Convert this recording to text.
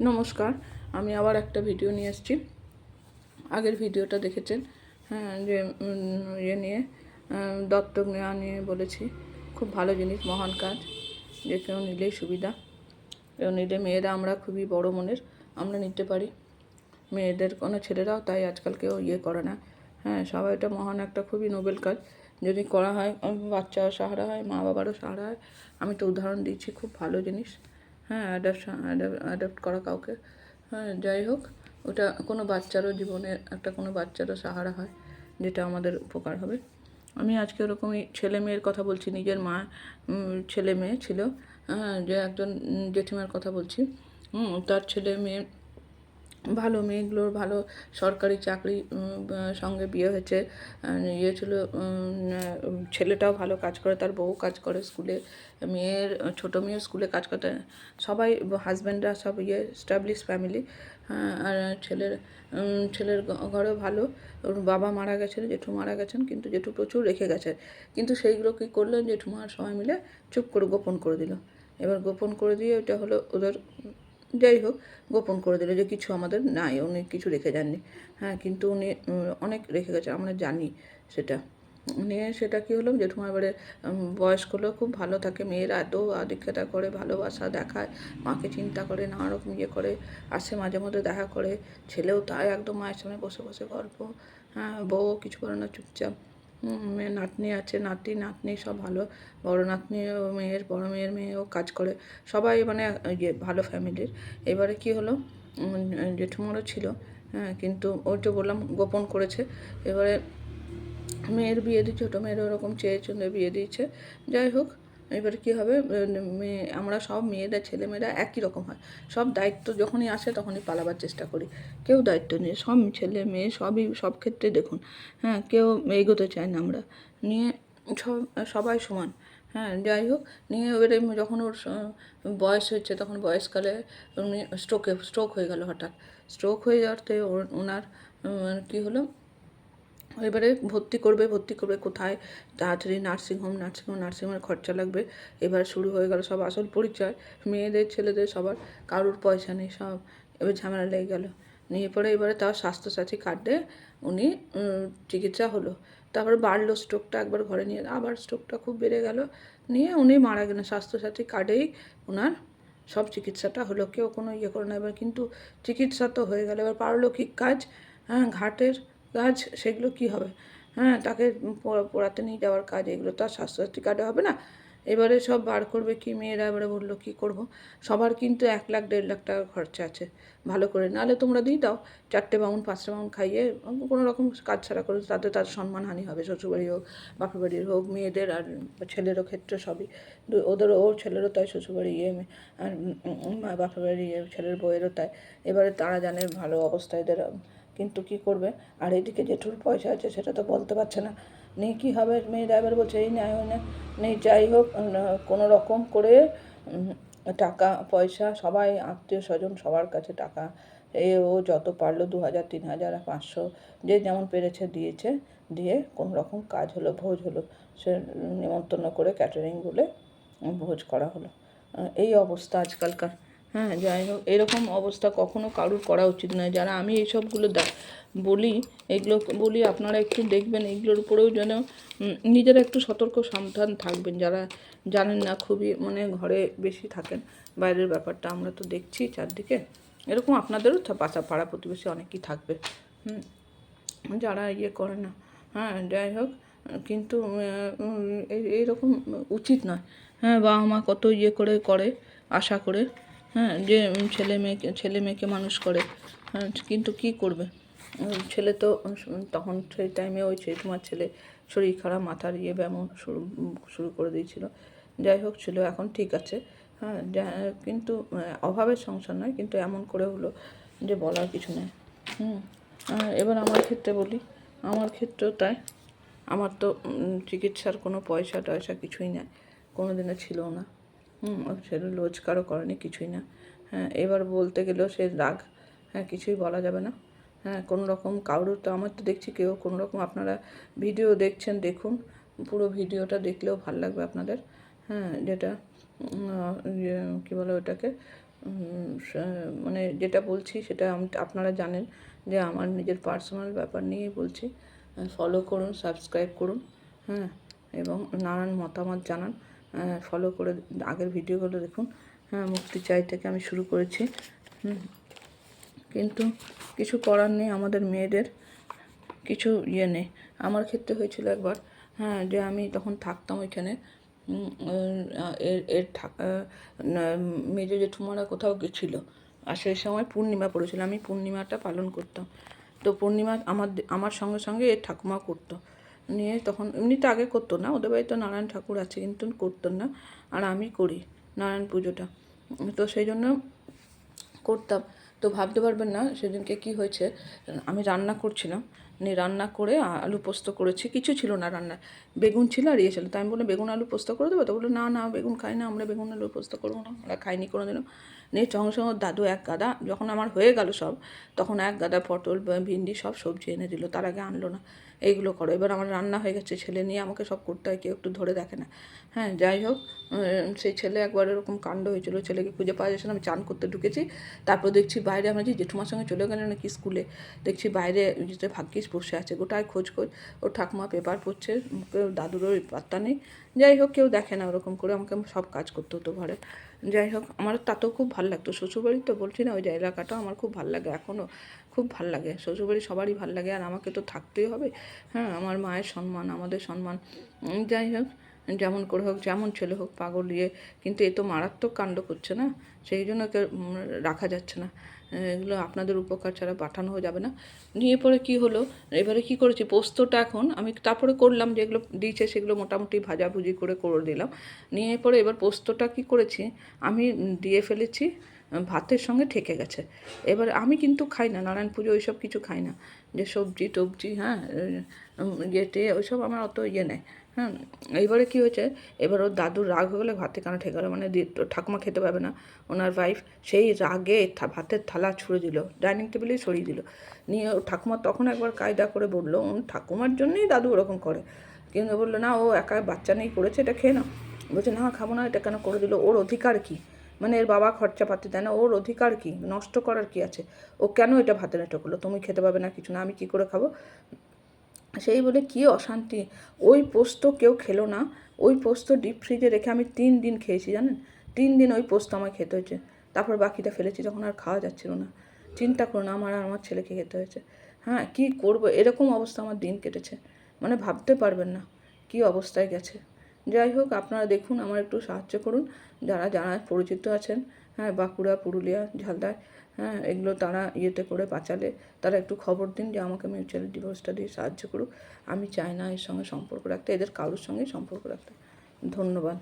নমস্কার, আমি আবার একটা ভিডিও নিয়ে এসেছি। আগের ভিডিওটা দেখেছেন, হ্যাঁ, যে ইয়ে নিয়ে দত্তক নেওয়া নিয়ে বলেছি। খুব ভালো জিনিস, মহান কাজ, যে কেউ নিলেই সুবিধা। কেউ নিলে মেয়েরা আমরা খুবই বড় মনের, আমরা নিতে পারি। মেয়েদের কোনো ছেলেরাও তাই আজকাল কেউ ইয়ে করে না। হ্যাঁ, সবাই, এটা মহান একটা খুবই নোবেল কাজ। যদি করা হয়, বাচ্চাও সাহারা হয়, মা বাবারও সাহারা হয়। আমি তো উদাহরণ দিচ্ছি, খুব ভালো জিনিস। হ্যাঁ, অ্যাডাপ্ট করা কাউকে, হ্যাঁ, যাই হোক, ওটা কোনো বাচ্চারও জীবনে, একটা কোনো বাচ্চারও সাহারা হয়, যেটা আমাদের উপকার হবে। আমি আজকে ওরকমই ছেলে মেয়ের কথা বলছি। নিজের মা ছেলে মেয়ে ছিল, হ্যাঁ, যে একজন জেঠিমার কথা বলছি। তার ছেলে মেয়ে ভালো, মেয়েগুলোর ভালো সরকারি চাকরি সঙ্গে বিয়ে হয়েছে। ইয়ে ছিল, ছেলেটাও ভালো কাজ করে, তার বউ কাজ করে স্কুলে, মেয়ের ছোটো মেয়ের স্কুলে কাজ করতে, সবাই হাজব্যান্ডরা সব এস্টাবলিশ ফ্যামিলি। আর ছেলের ঘরেও ভালো। ওর বাবা মারা গেছেন, জেঠু মারা গেছেন, কিন্তু জেঠু প্রচুর রেখে গেছে। কিন্তু সেইগুলো কী করলেন, জেঠুমার সবাই মিলে চুপ করে গোপন করে দিল। এবার গোপন করে দিয়ে ওটা হলো ওদের, যাই হোক, গোপন করে দিল যে কিছু আমাদের নাই, উনি কিছু রেখে যাননি। হ্যাঁ, কিন্তু উনি অনেক রেখে গেছে, আমরা জানি সেটা। নিয়ে সেটা কী হলো, জেঠুমা এবারে বয়স্ক লোক, খুব ভালো থাকে, মেয়েরা এত আদিক্ষেতা করে, ভালোবাসা দেখায়, মাকে চিন্তা করে, নানা রকম ইয়ে করে, আসে মাঝে মধ্যে দেখা করে। ছেলেও তাই, একদম মায়ের সামনে বসে বসে গল্প। হ্যাঁ, বউ কিছু করে না, চুপচাপ। মেয়ে নাতনি আছে, নাতনি সব ভালো। বড় নাতনি, বড় মেয়ের মেয়েও কাজ করে, সবাই মানে ভালো ফ্যামিলির। এবারে কি হলো, জেঠুমারও ছিল, হ্যাঁ, কিন্তু ওই তো বললাম গোপন করেছে। এবারে মেয়ের বিয়ে দিচ্ছে, ছোটো মেয়ের ওরকম চেয়ে বিয়ে দিয়েছে। যাই হোক, এবার কী হবে, মেয়ে, আমরা সব মেয়েরা, ছেলেমেয়েরা একই রকম হয়। সব দায়িত্ব যখনই আসে তখনই পালাবার চেষ্টা করি। কেউ দায়িত্ব নিয়ে, সব ছেলে মেয়ে সবই, সব ক্ষেত্রে দেখুন, হ্যাঁ, কেউ এগোতে চায় না। আমরা নিয়ে সবাই সমান। হ্যাঁ, যাই হোক, নিয়ে এবারে যখন ওর বয়স হচ্ছে, তখন বয়সকালে উনি স্ট্রোক হয়ে গেল হঠাৎ। স্ট্রোক হয়ে যাওয়াতে ওনার কী হলো, এবারে ভর্তি করবে কোথায়, তাড়াতাড়ি নার্সিংহোমের খরচা লাগবে। এবার শুরু হয়ে গেল সব আসল পরিচয়, মেয়েদের ছেলেদের সবার, কারুর পয়সা নেই, সব এবার ঝামেলা লেগে গেল। নিয়ে পরে এবারে তাও স্বাস্থ্যসাথী কার্ডে উনি চিকিৎসা হলো। তারপর বাড়লো স্ট্রোকটা, একবার ঘরে নিয়ে, আবার স্ট্রোকটা খুব বেড়ে গেল, নিয়ে উনি মারা গেলেন। স্বাস্থ্যসাথী কার্ডেই ওনার সব চিকিৎসাটা হলো, কেউ কোনো ইয়ে করে না। এবার কিন্তু চিকিৎসা তো হয়ে গেল, এবার পারলৌকিক কাজ, হ্যাঁ, ঘাটের কাজ, সেগুলো কি হবে? হ্যাঁ, তাকে পড়াতে নিয়ে যাওয়ার কাজ, এগুলো তো আর স্বাস্থ্যসাথী কার্ডে হবে না। এবারে সব বার করবে কি, মেয়েরা এবারে বললো কী করবো, সবার কিন্তু 1 লাখ 1.5 লাখ টাকা খরচা আছে ভালো করে। নাহলে তোমরা দিয়ে দাও, 4টে বামুন 5টে বামুন খাইয়ে কোনো রকম কাজ ছাড়া করে, তার সম্মানহানি হবে, শ্বশুরবাড়ি হোক বাপের বাড়ির হোক, মেয়েদের আর ছেলেরও ক্ষেত্রে সবই। ওদেরও, ওর ছেলেরও তাই, শ্বশুরবাড়ি আর বাপের বাড়ি ছেলের বউয়েরও তাই। এবারে তারা জানে ভালো অবস্থা এদের, কিন্তু কি করবে। আর এদিকে জেঠুর পয়সা আছে, সেটা তো বলতে পারছে না। নিয়ে কী হবে, মেয়ে ড্রাইভার বলছে এই নেয় ওই নেই, যাই হোক, কোনো রকম করে টাকা পয়সা সবাই, আত্মীয় স্বজন সবার কাছে টাকা, ও যত পারলো 2,000 3,000 500, যে যেমন পেরেছে দিয়েছে। দিয়ে কোনো রকম কাজ হলো, ভোজ হলো, সে নিমন্ত্রণ করে ক্যাটারিং বলে ভোজ করা হলো। এই অবস্থা আজকালকার। হ্যাঁ, যাই হোক, এরকম অবস্থা কখনো কারুর করা উচিত নয়। যারা আমি এইসবগুলো বলি, এগুলো বলি, আপনারা একটু দেখবেন, এগুলোর উপরেও যেন নিজেরা একটু সতর্ক সাবধান থাকবেন। যারা জানেন না, খুবই মানে ঘরে বেশি থাকেন, বাইরের ব্যাপারটা আমরা তো দেখছি চারদিকে, এরকম আপনাদেরও পাড়া প্রতিবেশী অনেকেই থাকবে, যারা ইয়ে করে না। হ্যাঁ, যাই হোক, কিন্তু এইরকম উচিত নয়। হ্যাঁ, বাবা মা কত ইয়ে করে আশা করে, হ্যাঁ, যে ছেলে মেয়েকে মানুষ করে, হ্যাঁ, কিন্তু কি করবে, ছেলে তো তখন সেই টাইমে ওই তোমার ছেলে শরীর খারাপ, মাথার ব্যামো শুরু করে দিয়েছিল। যাই হোক, ছিল, এখন ঠিক আছে। হ্যাঁ, কিন্তু অভাবের সংসার নয়, কিন্তু এমন করে হলো যে বলার কিছু নেই। এবার আমার ক্ষেত্রে বলি, আমার ক্ষেত্রেও তাই। আমার তো চিকিৎসার কোনো পয়সা টয়সা কিছুই না, কোনো দিনও ছিল না। সেটা রোজগারও করেনি, কিছুই না। হ্যাঁ, এবার বলতে গেলেও সে রাগ, হ্যাঁ, কিছুই বলা যাবে না। হ্যাঁ, কোনো রকম কারোর তো, আমার তো দেখছি কেউ কোনো রকম, আপনারা ভিডিও দেখছেন, দেখুন, পুরো ভিডিওটা দেখলেও ভালো লাগবে আপনাদের। হ্যাঁ, যেটা কী বলে ওটাকে, মানে যেটা বলছি সেটা আপনারা জানেন যে আমার নিজের পার্সোনাল ব্যাপার নিয়েই বলছি। ফলো করুন, সাবস্ক্রাইব করুন, হ্যাঁ, এবং নানান মতামত জানান। ফলো করে আগের ভিডিওগুলো দেখুন। হ্যাঁ, মুক্তি চাই থেকে আমি শুরু করেছি। কিন্তু কিছু করার নেই, আমাদের মেয়েদের কিছু ইয়ে নেই। আমার ক্ষেত্রে হয়েছিল একবার, হ্যাঁ, যে আমি তখন থাকতাম ওইখানে, এর মেজো জেঠুমারা কোথাও গেছিলো, আর সেই সময় পূর্ণিমা পড়েছিল, আমি পূর্ণিমাটা পালন করতাম। তো পূর্ণিমা আমার সঙ্গে সঙ্গে এর ঠাকুমা করতো, নিয়ে তখন এমনিতে আগে করতো না, ওদের বাড়িতে নারায়ণ ঠাকুর আছে কিন্তু করতো না, আর আমি করি নারায়ণ পুজোটা। তো সেই জন্য করতাম। তো ভাবতে পারবেন না সেদিনকে কি হয়েছে, আমি রান্না করছিলাম, নিয়ে রান্না করে আলু পোস্ত করেছি, কিছু ছিল না রান্নায়, বেগুন ছিল আর ইয়ে ছিল। তো আমি বললাম বেগুন আলু পোস্ত করে দেবো, তো বললো না না বেগুন খাই না আমরা, বেগুন আলু পোস্ত করবো না, ওরা খাইনি কোনো দিনও। নিয়ে সঙ্গে সঙ্গে দাদু এক গাদা, যখন আমার হয়ে গেল সব, তখন এক গাদা পটল ভিন্ডি সব সবজি এনে দিল, তার আগে আনলো না। এইগুলো করো, এবার আমার রান্না হয়ে গেছে, ছেলে নিয়ে আমাকে সব করতে হয়, কেউ একটু ধরে দেখে না। হ্যাঁ, যাই হোক, সেই ছেলে একবার এরকম কাণ্ড হয়েছিল, ছেলেকে খুঁজে পাওয়া যাচ্ছে না, আমি চান করতে ঢুকেছি, তারপর দেখছি বাইরে, আমার যে জেঠুমার সঙ্গে চলে গেলেন নাকি স্কুলে, দেখছি বাইরে যে ভাগ্যিস বসে আছে, গোটায় খোঁজ ওর ঠাকুমা পেপার পড়ছে, দাদুরও পাত্তা নেই। যাই হোক, কেউ দেখে না, ওরকম করে আমাকে সব কাজ করতে হতো ঘরে। যাই হোক, আমার তাতেও খুব ভালো লাগতো, শ্বশুরবাড়ি তো বলছি না, ওই যে এলাকাটাও আমার খুব ভালো লাগে, এখনও খুব ভাল লাগে, শ্বশুরবাড়ি সবারই ভাল লাগে, আর আমাকে তো থাকতেই হবে। হ্যাঁ, আমার মায়ের সম্মান, আমাদের সম্মান। যাই হোক, যেমন করে হোক, যেমন ছেলে হোক, পাগল ইয়ে, কিন্তু এ তো মারাত্মক কাণ্ড করছে না, সেই জন্য একে রাখা যাচ্ছে না। এগুলো আপনাদের উপকার ছাড়া পাঠানো যাবে না। নিয়ে পরে কি হলো, এবারে কি করেছি, পোস্তটা এখন আমি তারপরে করলাম, যেগুলো দিয়েছে সেগুলো মোটামুটি ভাজাভুজি করে দিলাম। নিয়ে পরে এবার পোস্তটা কি করেছি, আমি দিয়ে ফেলেছি, ভাতের সঙ্গে ঠেকে গেছে। এবার আমি কিন্তু খাই না নারায়ণ পুজো, ওইসব কিছু খাই না, যে সবজি টবজি, হ্যাঁ, ইয়েতে ওইসব আমার অত ইয়ে নেই। হ্যাঁ, এইবারে কী হয়েছে, এবার ওর দাদুর রাগ হয়ে গেলে ভাতে কেন ঠেকে গেলো, মানে ঠাকুমা খেতে পাবে না, ওনার ওয়াইফ, সেই রাগে ভাতের থালা ছুঁড়ে দিল, ডাইনিং টেবিলেই সরিয়ে দিল। নিয়ে ও ঠাকুমা তখন একবার কায়দা করে বললো, ঠাকুমার জন্যই দাদু ওরকম করে, কিন্তু বললো না, ও একা বাচ্চা নেই করেছে, এটা খেয়ে নাও। বলছে না খাবো না, এটা কেন করে দিল, ওর অধিকার কী, মানে এর বাবা খরচা পাতি দেয় না, ওর অধিকার কী, নষ্ট করার কী আছে, ও কেন এটা ভাতে নেটো করলো, তুমি খেতে পাবে না কিছু না, আমি কী করে খাবো। সেই বলে কী অশান্তি, ওই পোস্ত কেউ খেলো না, ওই পোস্ত ডিপ ফ্রিজে রেখে আমি 3 দিন খেয়েছি, জানেন, 3 দিন ওই পোস্ত আমায় খেতে হয়েছে, তারপর বাকিটা ফেলেছি যখন আর খাওয়া যাচ্ছিল না। চিন্তা করো না, আমার আর আমার ছেলেকে খেতে হয়েছে। হ্যাঁ, কী করবো, এরকম অবস্থা আমার দিন কেটেছে, মানে ভাবতে পারবেন না কী অবস্থায় গেছে। যাই হোক, আপনারা দেখুন, আমার একটু সাহায্য করুন, যারা যারা পরিচিত আছেন, হ্যাঁ, বাঁকুড়া, পুরুলিয়া, ঝালদায়, হ্যাঁ, এগুলো তারা ইয়েতে করে বাঁচালে, তারা একটু খবর দিন যে আমাকে মিউচুয়াল ডিভোর্সটা দিয়ে সাহায্য করুক। আমি চাই না এর সঙ্গে সম্পর্ক রাখতে, এদের কারোর সঙ্গেই সম্পর্ক রাখতে। ধন্যবাদ।